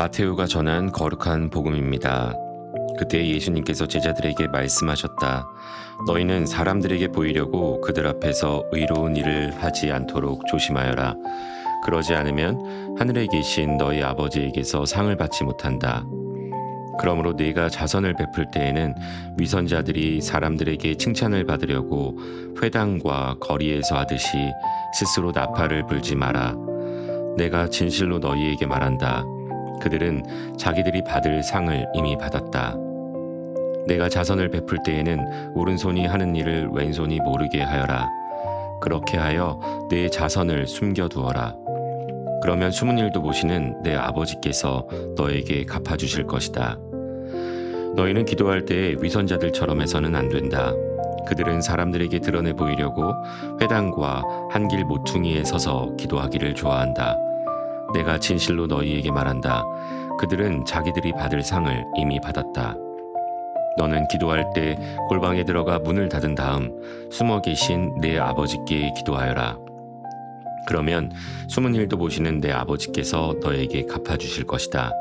마테오가 전한 거룩한 복음입니다. 그때 예수님께서 제자들에게 말씀하셨다. 너희는 사람들에게 보이려고 그들 앞에서 의로운 일을 하지 않도록 조심하여라. 그러지 않으면 하늘에 계신 너희 아버지에게서 상을 받지 못한다. 그러므로 네가 자선을 베풀 때에는 위선자들이 사람들에게 칭찬을 받으려고 회당과 거리에서 하듯이 스스로 나팔을 불지 마라. 내가 진실로 너희에게 말한다. 그들은 자기들이 받을 상을 이미 받았다. 내가 자선을 베풀 때에는 오른손이 하는 일을 왼손이 모르게 하여라. 그렇게 하여 내 자선을 숨겨두어라. 그러면 숨은 일도 보시는 내 아버지께서 너에게 갚아주실 것이다. 너희는 기도할 때 위선자들처럼 해서는 안 된다. 그들은 사람들에게 드러내 보이려고 회당과 한길 모퉁이에 서서 기도하기를 좋아한다. 내가 진실로 너희에게 말한다. 그들은 자기들이 받을 상을 이미 받았다. 너는 기도할 때 골방에 들어가 문을 닫은 다음 숨어 계신 내 아버지께 기도하여라. 그러면 숨은 일도 보시는 내 아버지께서 너에게 갚아주실 것이다.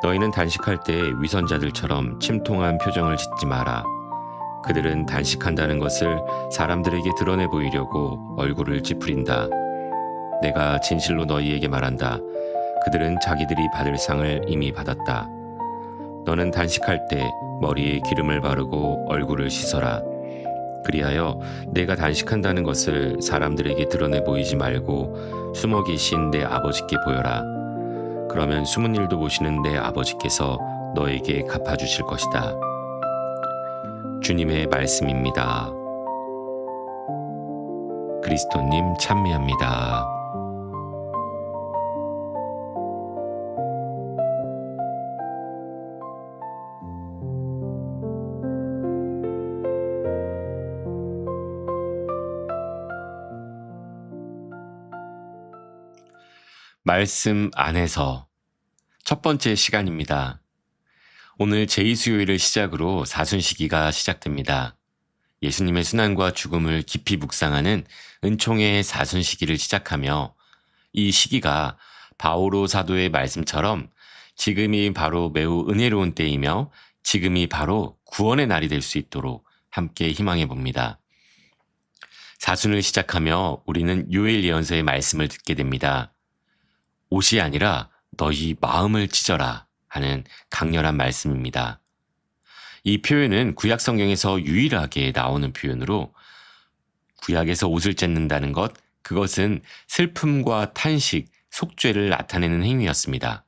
너희는 단식할 때 위선자들처럼 침통한 표정을 짓지 마라. 그들은 단식한다는 것을 사람들에게 드러내 보이려고 얼굴을 찌푸린다. 내가 진실로 너희에게 말한다. 그들은 자기들이 받을 상을 이미 받았다. 너는 단식할 때 머리에 기름을 바르고 얼굴을 씻어라. 그리하여 내가 단식한다는 것을 사람들에게 드러내 보이지 말고 숨어 계신 내 아버지께 보여라. 그러면 숨은 일도 보시는 내 아버지께서 너에게 갚아주실 것이다. 주님의 말씀입니다. 그리스도님 찬미합니다. 말씀 안에서 첫 번째 시간입니다. 오늘 제2수요일을 시작으로 사순시기가 시작됩니다. 예수님의 순환과 죽음을 깊이 묵상하는 은총의 사순시기를 시작하며 이 시기가 바오로 사도의 말씀처럼 지금이 바로 매우 은혜로운 때이며 지금이 바로 구원의 날이 될 수 있도록 함께 희망해 봅니다. 사순을 시작하며 우리는 요엘 예언서의 말씀을 듣게 됩니다. 옷이 아니라 너희 마음을 찢어라 하는 강렬한 말씀입니다. 이 표현은 구약 성경에서 유일하게 나오는 표현으로 구약에서 옷을 찢는다는 것, 그것은 슬픔과 탄식, 속죄를 나타내는 행위였습니다.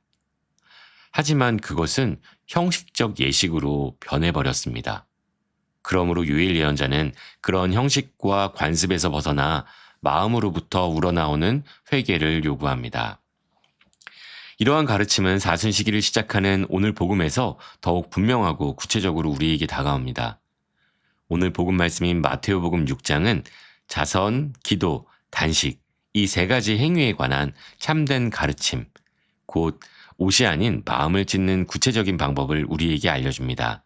하지만 그것은 형식적 예식으로 변해버렸습니다. 그러므로 요엘 예언자는 그런 형식과 관습에서 벗어나 마음으로부터 우러나오는 회개를 요구합니다. 이러한 가르침은 사순시기를 시작하는 오늘 복음에서 더욱 분명하고 구체적으로 우리에게 다가옵니다. 오늘 복음 말씀인 마테오복음 6장은 자선, 기도, 단식 이 세 가지 행위에 관한 참된 가르침, 곧 옷이 아닌 마음을 찢는 구체적인 방법을 우리에게 알려줍니다.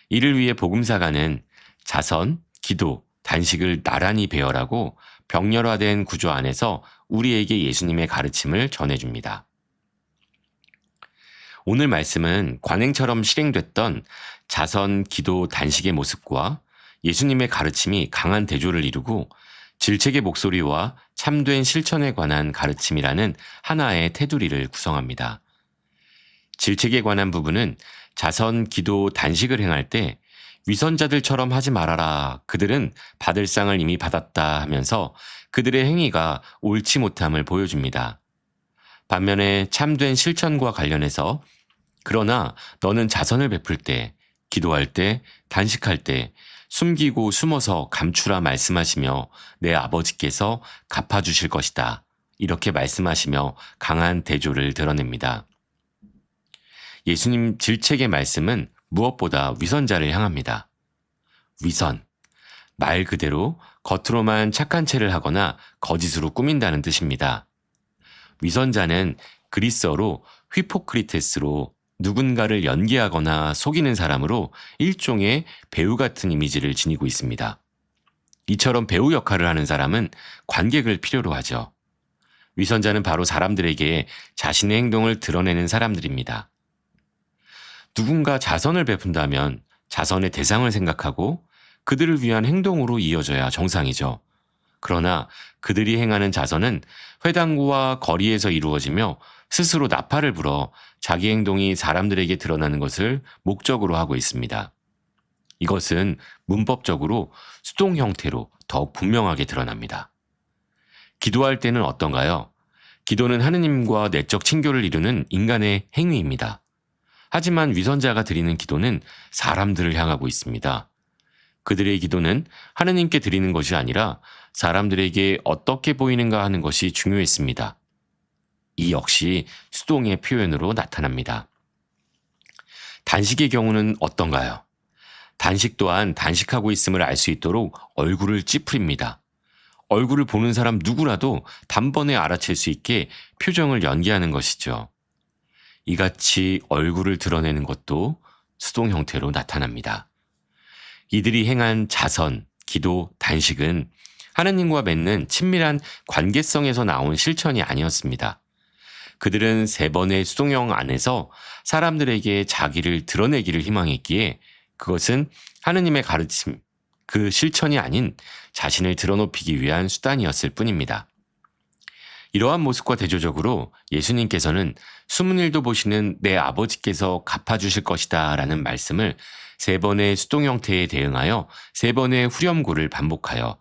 이를 위해 복음사가는 자선, 기도, 단식을 나란히 배열하고 병렬화된 구조 안에서 우리에게 예수님의 가르침을 전해줍니다. 오늘 말씀은 관행처럼 실행됐던 자선, 기도, 단식의 모습과 예수님의 가르침이 강한 대조를 이루고 질책의 목소리와 참된 실천에 관한 가르침이라는 하나의 테두리를 구성합니다. 질책에 관한 부분은 자선, 기도, 단식을 행할 때 위선자들처럼 하지 말아라. 그들은 받을 상을 이미 받았다 하면서 그들의 행위가 옳지 못함을 보여줍니다. 반면에 참된 실천과 관련해서 그러나 너는 자선을 베풀 때, 기도할 때, 단식할 때 숨기고 숨어서 감추라 말씀하시며 내 아버지께서 갚아주실 것이다. 이렇게 말씀하시며 강한 대조를 드러냅니다. 예수님 질책의 말씀은 무엇보다 위선자를 향합니다. 위선, 말 그대로 겉으로만 착한 체를 하거나 거짓으로 꾸민다는 뜻입니다. 위선자는 그리스어로 휘포크리테스로 누군가를 연기하거나 속이는 사람으로 일종의 배우 같은 이미지를 지니고 있습니다. 이처럼 배우 역할을 하는 사람은 관객을 필요로 하죠. 위선자는 바로 사람들에게 자신의 행동을 드러내는 사람들입니다. 누군가 자선을 베푼다면 자선의 대상을 생각하고 그들을 위한 행동으로 이어져야 정상이죠. 그러나 그들이 행하는 자선은 회당구와 거리에서 이루어지며 스스로 나팔을 불어 자기 행동이 사람들에게 드러나는 것을 목적으로 하고 있습니다. 이것은 문법적으로 수동 형태로 더욱 분명하게 드러납니다. 기도할 때는 어떤가요? 기도는 하느님과 내적 친교를 이루는 인간의 행위입니다. 하지만 위선자가 드리는 기도는 사람들을 향하고 있습니다. 그들의 기도는 하느님께 드리는 것이 아니라 사람들에게 어떻게 보이는가 하는 것이 중요했습니다. 이 역시 수동의 표현으로 나타납니다. 단식의 경우는 어떤가요? 단식 또한 단식하고 있음을 알 수 있도록 얼굴을 찌푸립니다. 얼굴을 보는 사람 누구라도 단번에 알아챌 수 있게 표정을 연기하는 것이죠. 이같이 얼굴을 드러내는 것도 수동 형태로 나타납니다. 이들이 행한 자선, 기도, 단식은 하느님과 맺는 친밀한 관계성에서 나온 실천이 아니었습니다. 그들은 3번의 수동형 안에서 사람들에게 자기를 드러내기를 희망했기에 그것은 하느님의 가르침, 그 실천이 아닌 자신을 드러높이기 위한 수단이었을 뿐입니다. 이러한 모습과 대조적으로 예수님께서는 숨은 일도 보시는 내 아버지께서 갚아주실 것이다 라는 말씀을 3번의 수동 형태에 대응하여 3번의 후렴구를 반복하여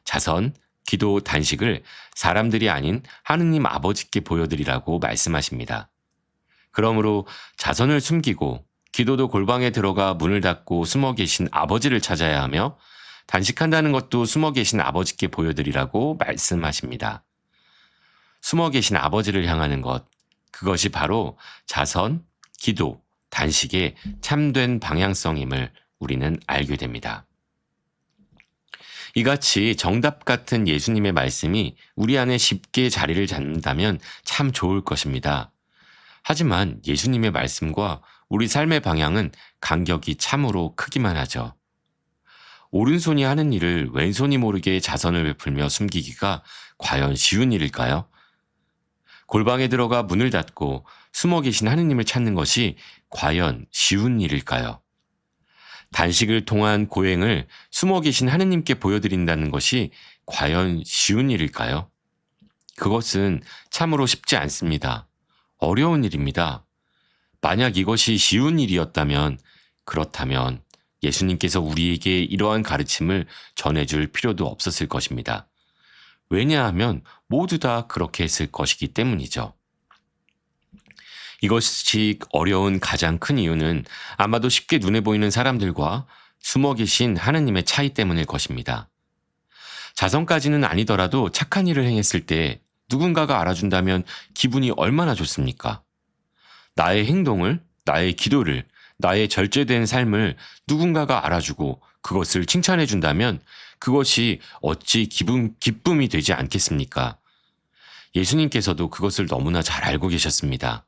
자선, 기도, 단식을 사람들이 아닌 하느님 아버지께 보여드리라고 말씀하십니다. 그러므로 자선을 숨기고 기도도 골방에 들어가 문을 닫고 숨어 계신 아버지를 찾아야 하며 단식한다는 것도 숨어 계신 아버지께 보여드리라고 말씀하십니다. 숨어 계신 아버지를 향하는 것, 그것이 바로 자선, 기도, 단식의 참된 방향성임을 우리는 알게 됩니다. 이같이 정답 같은 예수님의 말씀이 우리 안에 쉽게 자리를 잡는다면 참 좋을 것입니다. 하지만 예수님의 말씀과 우리 삶의 방향은 간격이 참으로 크기만 하죠. 오른손이 하는 일을 왼손이 모르게 자선을 베풀며 숨기기가 과연 쉬운 일일까요? 골방에 들어가 문을 닫고 숨어 계신 하느님을 찾는 것이 과연 쉬운 일일까요? 단식을 통한 고행을 숨어 계신 하느님께 보여드린다는 것이 과연 쉬운 일일까요? 그것은 참으로 쉽지 않습니다. 어려운 일입니다. 만약 이것이 쉬운 일이었다면, 그렇다면 예수님께서 우리에게 이러한 가르침을 전해줄 필요도 없었을 것입니다. 왜냐하면 모두 다 그렇게 했을 것이기 때문이죠. 이것이 어려운 가장 큰 이유는 아마도 쉽게 눈에 보이는 사람들과 숨어 계신 하느님의 차이 때문일 것입니다. 자선까지는 아니더라도 착한 일을 행했을 때 누군가가 알아준다면 기분이 얼마나 좋습니까? 나의 행동을, 나의 기도를, 나의 절제된 삶을 누군가가 알아주고 그것을 칭찬해준다면 그것이 어찌 기쁨이 되지 않겠습니까? 예수님께서도 그것을 너무나 잘 알고 계셨습니다.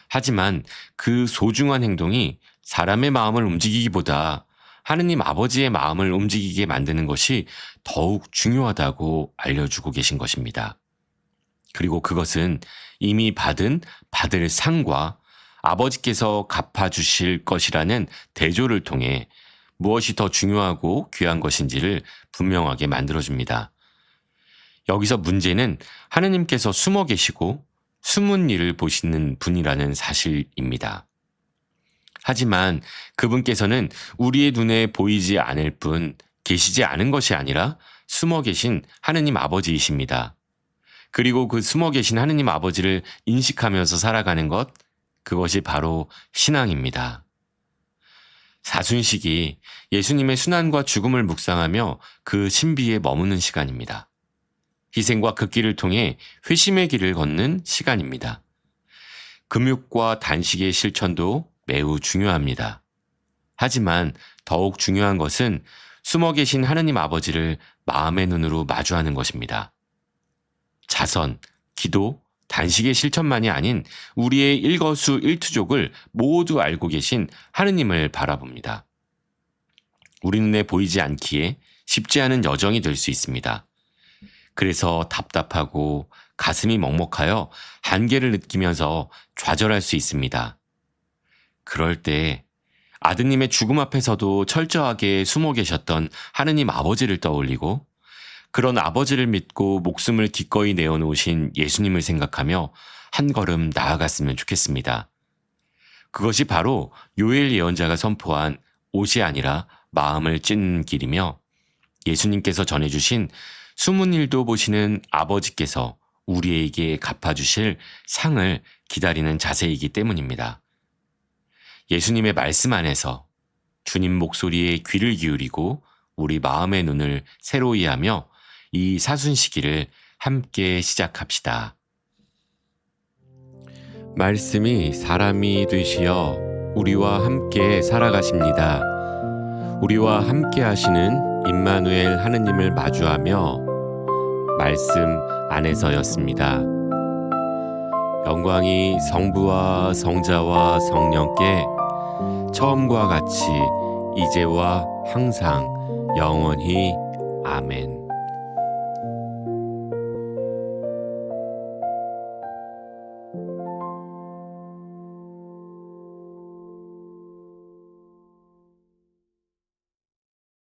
하지만 그 소중한 행동이 사람의 마음을 움직이기보다 하느님 아버지의 마음을 움직이게 만드는 것이 더욱 중요하다고 알려주고 계신 것입니다. 그리고 그것은 이미 받을 상과 아버지께서 갚아주실 것이라는 대조를 통해 무엇이 더 중요하고 귀한 것인지를 분명하게 만들어줍니다. 여기서 문제는 하느님께서 숨어 계시고 숨은 일을 보시는 분이라는 사실입니다. 하지만 그분께서는 우리의 눈에 보이지 않을 뿐 계시지 않은 것이 아니라 숨어 계신 하느님 아버지이십니다. 그리고 그 숨어 계신 하느님 아버지를 인식하면서 살아가는 것, 그것이 바로 신앙입니다. 사순식이 예수님의 순환과 죽음을 묵상하며 그 신비에 머무는 시간입니다. 희생과 그 길을 통해 회심의 길을 걷는 시간입니다. 금육과 단식의 실천도 매우 중요합니다. 하지만 더욱 중요한 것은 숨어 계신 하느님 아버지를 마음의 눈으로 마주하는 것입니다. 자선, 기도, 단식의 실천만이 아닌 우리의 일거수일투족을 모두 알고 계신 하느님을 바라봅니다. 우리 눈에 보이지 않기에 쉽지 않은 여정이 될 수 있습니다. 그래서 답답하고 가슴이 먹먹하여 한계를 느끼면서 좌절할 수 있습니다. 그럴 때 아드님의 죽음 앞에서도 철저하게 숨어 계셨던 하느님 아버지를 떠올리고 그런 아버지를 믿고 목숨을 기꺼이 내어놓으신 예수님을 생각하며 한 걸음 나아갔으면 좋겠습니다. 그것이 바로 요엘 예언자가 선포한 옷이 아니라 마음을 찢는 길이며 예수님께서 전해주신 숨은 일도 보시는 아버지께서 우리에게 갚아주실 상을 기다리는 자세이기 때문입니다. 예수님의 말씀 안에서 주님 목소리에 귀를 기울이고 우리 마음의 눈을 새로이 하며 이 사순시기를 함께 시작합시다. 말씀이 사람이 되시어 우리와 함께 살아가십니다. 우리와 함께 하시는 임마누엘 하느님을 마주하며 말씀 안에서였습니다. 영광이 성부와 성자와 성령께 처음과 같이 이제와 항상 영원히 아멘.